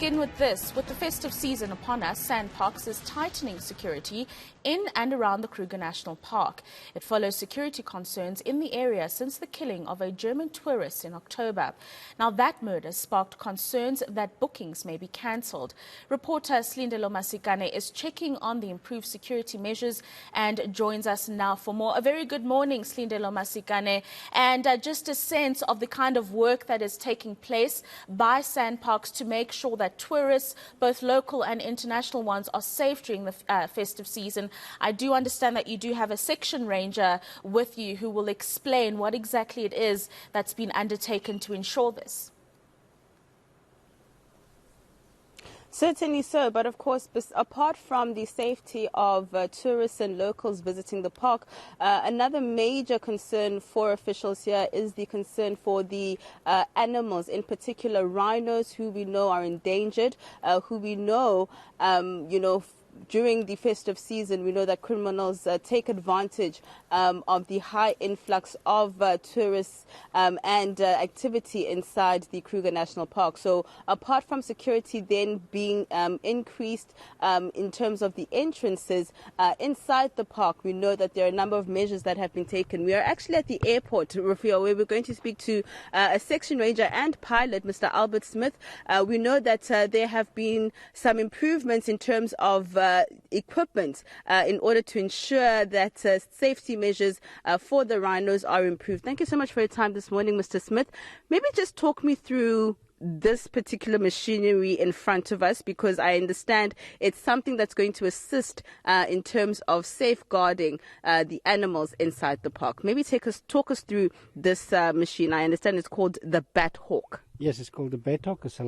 begin with this. With the festive season upon us, SANParks is tightening security in and around the Kruger National Park. It follows security concerns in the area since the killing of a German tourist in October. Now, that murder sparked concerns that bookings may be cancelled. Reporter Silindelo Masikane is checking on the improved security measures and joins us now for more. A very good morning, Silindelo Masikane, and just a sense of the kind of work that is taking place by SANParks to make sure that tourists, both local and international ones, are safe during the festive season. I do understand that you do have a section ranger with you who will explain what exactly it is that's been undertaken to ensure this. Certainly so, but of course, apart from the safety of tourists and locals visiting the park, another major concern for officials here is the concern for the animals, in particular rhinos, who we know are endangered, who we know, during the festive season, we know that criminals take advantage of the high influx of tourists and activity inside the Kruger National Park. So apart from security then being increased in terms of the entrances inside the park, we know that there are a number of measures that have been taken. We are actually at the airport, Rufio, where we're going to speak to a section ranger and pilot, Mr. Albert Smith. We know that there have been some improvements in terms of equipment in order to ensure that safety measures for the rhinos are improved. Thank you so much for your time this morning, Mr. Smith. Maybe just talk me through this particular machinery in front of us, because I understand it's something that's going to assist in terms of safeguarding the animals inside the park. Maybe talk us through this machine. I understand it's called the Bat Hawk. Yes, it's called the Bat Hawk. It's a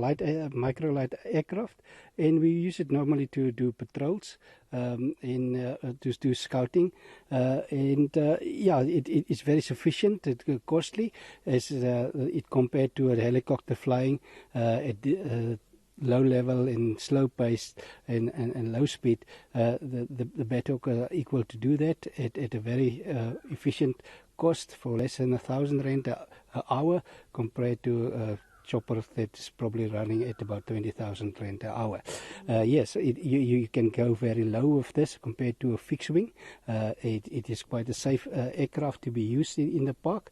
micro-light aircraft, and we use it normally to do patrols and to do scouting. It's very sufficient. It's costly as it compared to a helicopter flying at low level and slow pace and low speed. The Bat Hawk are equal to do that at a very efficient cost for less than 1,000 rand an hour compared to chopper that is probably running at about 20,000 rand an hour. Yes, you can go very low with this compared to a fixed wing. It is quite a safe aircraft to be used in the park.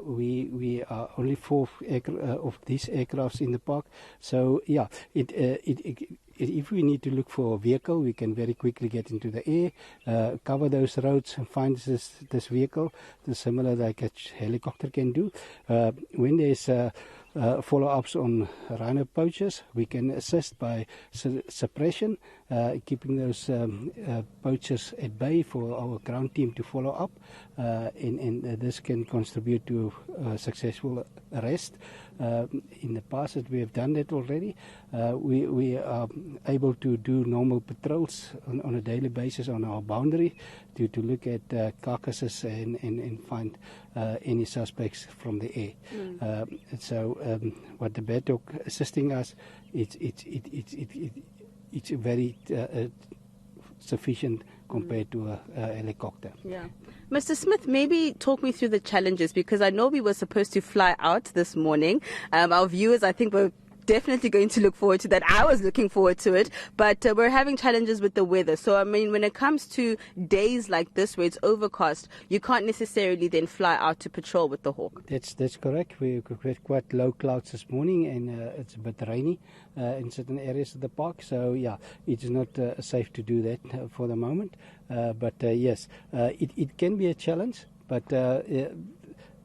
We are only 4 of these aircrafts in the park. So yeah, if we need to look for a vehicle, we can very quickly get into the air, cover those roads and find this vehicle, similar like a helicopter can do. When there's follow-ups on rhino poachers, we can assist by suppression, keeping those poachers at bay for our ground team to follow up, and this can contribute to successful arrest. In the past that we have done that already, we are able to do normal patrols on a daily basis on our boundary to look at carcasses and find any suspects from the air. So what the Bat Hawk assisting us, it's very sufficient compared to a helicopter. Yeah. Mr. Smith, maybe talk me through the challenges, because I know we were supposed to fly out this morning. Our viewers, I think, were definitely going to look forward to that. I was looking forward to it, but we're having challenges with the weather. So, I mean, when it comes to days like this where it's overcast, you can't necessarily then fly out to patrol with the Hawk. That's correct. We had quite low clouds this morning, and it's a bit rainy in certain areas of the park. So, yeah, it is not safe to do that for the moment. But yes, it can be a challenge, but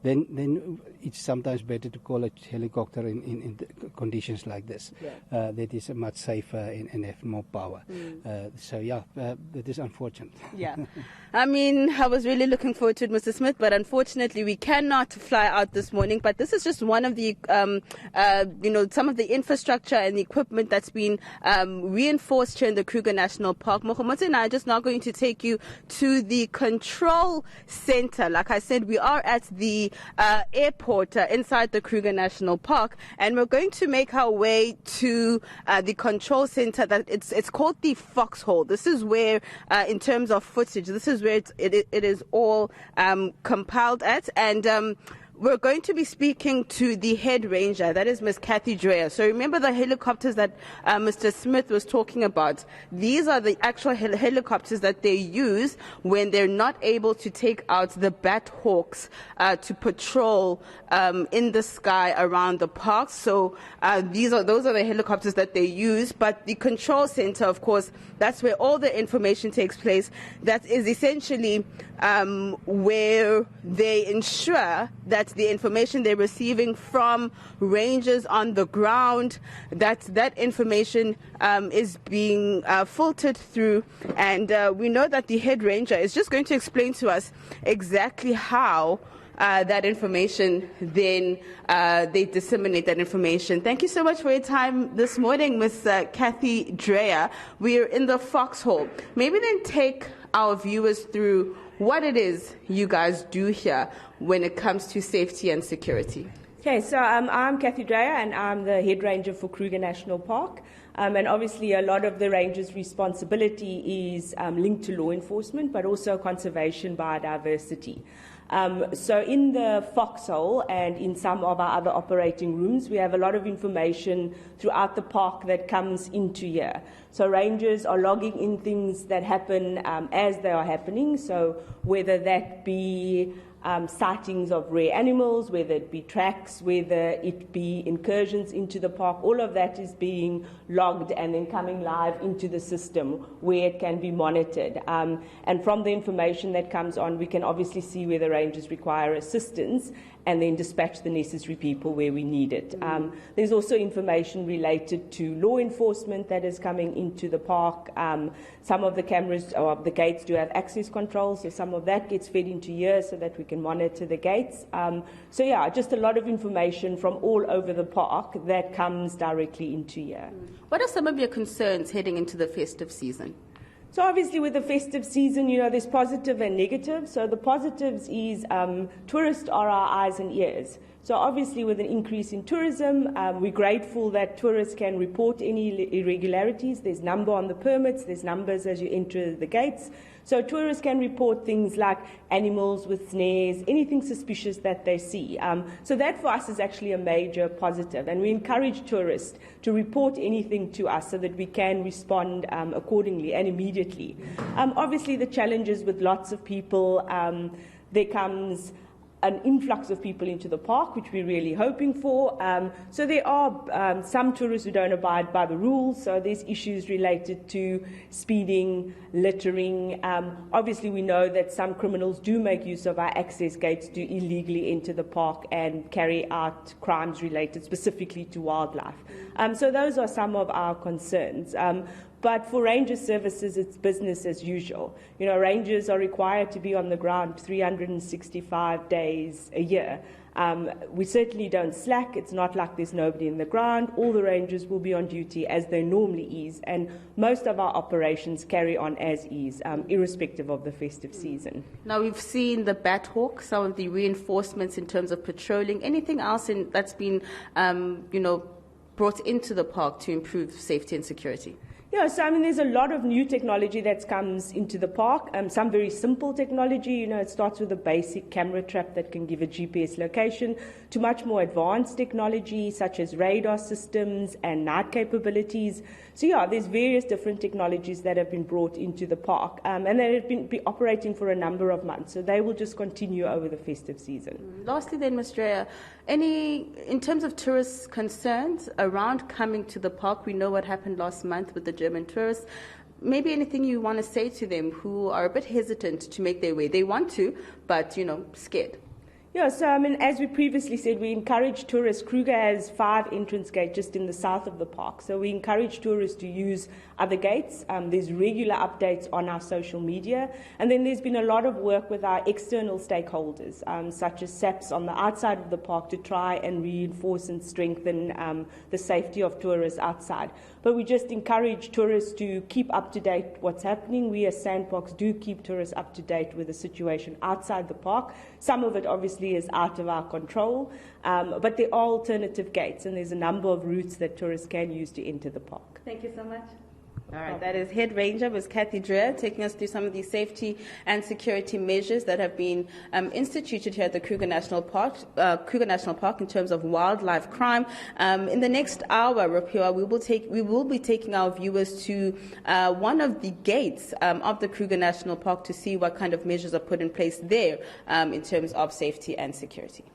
then it's sometimes better to call a helicopter in conditions like this. Yeah. That is much safer and have more power. So yeah, that is unfortunate. Yeah, I mean, I was really looking forward to it, Mr. Smith, but unfortunately we cannot fly out this morning. But this is just one of the, some of the infrastructure and the equipment that's been reinforced here in the Kruger National Park. Mohammed and I are just now going to take you to the control center. Like I said, we are at the airport inside the Kruger National Park, and we're going to make our way to the control center. That it's called the Foxhole. This is where, in terms of footage, this is where it is all compiled at, and We're going to be speaking to the head ranger, that is Ms. Kathy Dreyer. So remember the helicopters that Mr. Smith was talking about. These are the actual helicopters that they use when they're not able to take out the bat hawks to patrol in the sky around the park. So those are the helicopters that they use. But the control center, of course, that's where all the information takes place. That is essentially where they ensure that the information they're receiving from rangers on the ground, that information is being filtered through. And we know that the head ranger is just going to explain to us exactly how that information, then they disseminate that information. Thank you so much for your time this morning, Ms. Kathy Dreyer. We are in the foxhole. Maybe then take our viewers through what it is you guys do here when it comes to safety and security. Okay, so I'm Kathy Dreyer, and I'm the head ranger for Kruger National Park. And obviously a lot of the ranger's responsibility is linked to law enforcement, but also conservation biodiversity. So in the foxhole and in some of our other operating rooms, we have a lot of information throughout the park that comes into here. So rangers are logging in things that happen as they are happening. So whether that be sightings of rare animals, whether it be tracks, whether it be incursions into the park, all of that is being logged and then coming live into the system where it can be monitored. And from the information that comes on, we can obviously see where the rangers require assistance and then dispatch the necessary people where we need it. There's also information related to law enforcement that is coming into the park. Some of the cameras or the gates do have access controls, so some of that gets fed into here so that we can monitor the gates. So yeah, just a lot of information from all over the park that comes directly into here. What are some of your concerns heading into the festive season? So obviously with the festive season, there's positive and negative. So the positives is tourists are our eyes and ears. So obviously with an increase in tourism, we're grateful that tourists can report any irregularities. There's number on the permits, there's numbers as you enter the gates. So tourists can report things like animals with snares, anything suspicious that they see. So that for us is actually a major positive. And we encourage tourists to report anything to us so that we can respond accordingly and immediately. Obviously the challenges with lots of people, there comes an influx of people into the park, which we're really hoping for. So there are some tourists who don't abide by the rules, so there's issues related to speeding, littering. Obviously we know that some criminals do make use of our access gates to illegally enter the park and carry out crimes related specifically to wildlife. So those are some of our concerns. But for ranger services, it's business as usual. Rangers are required to be on the ground 365 days a year. We certainly don't slack. It's not like there's nobody in the ground. All the rangers will be on duty as they normally is, and most of our operations carry on as is, irrespective of the festive season. Now, we've seen the bat hawk, some of the reinforcements in terms of patrolling. Anything else that's been, brought into the park to improve safety and security? Yeah, so there's a lot of new technology that comes into the park. Some very simple technology. It starts with a basic camera trap that can give a GPS location, to much more advanced technology such as radar systems and night capabilities. So yeah, there's various different technologies that have been brought into the park, and they have been operating for a number of months. So they will just continue over the festive season. Lastly, then, Ms. Dreyer, in terms of tourist concerns around coming to the park, we know what happened last month with the German tourists. Maybe anything you want to say to them who are a bit hesitant to make their way? They want to, but, scared. Yeah, so as we previously said, we encourage tourists. Kruger has 5 entrance gates just in the south of the park. So we encourage tourists to use other gates. There's regular updates on our social media. And then there's been a lot of work with our external stakeholders, such as SAPs on the outside of the park, to try and reinforce and strengthen the safety of tourists outside. But we just encourage tourists to keep up to date what's happening. We as SANParks do keep tourists up to date with the situation outside the park. Some of it obviously is out of our control, but there are alternative gates, and there's a number of routes that tourists can use to enter the park. Thank you so much. All right, that is Head Ranger Ms. Kathy Dreher taking us through some of the safety and security measures that have been instituted here at the Kruger National Park in terms of wildlife crime. In the next hour, Rapiwa, we will be taking our viewers to one of the gates of the Kruger National Park to see what kind of measures are put in place there in terms of safety and security.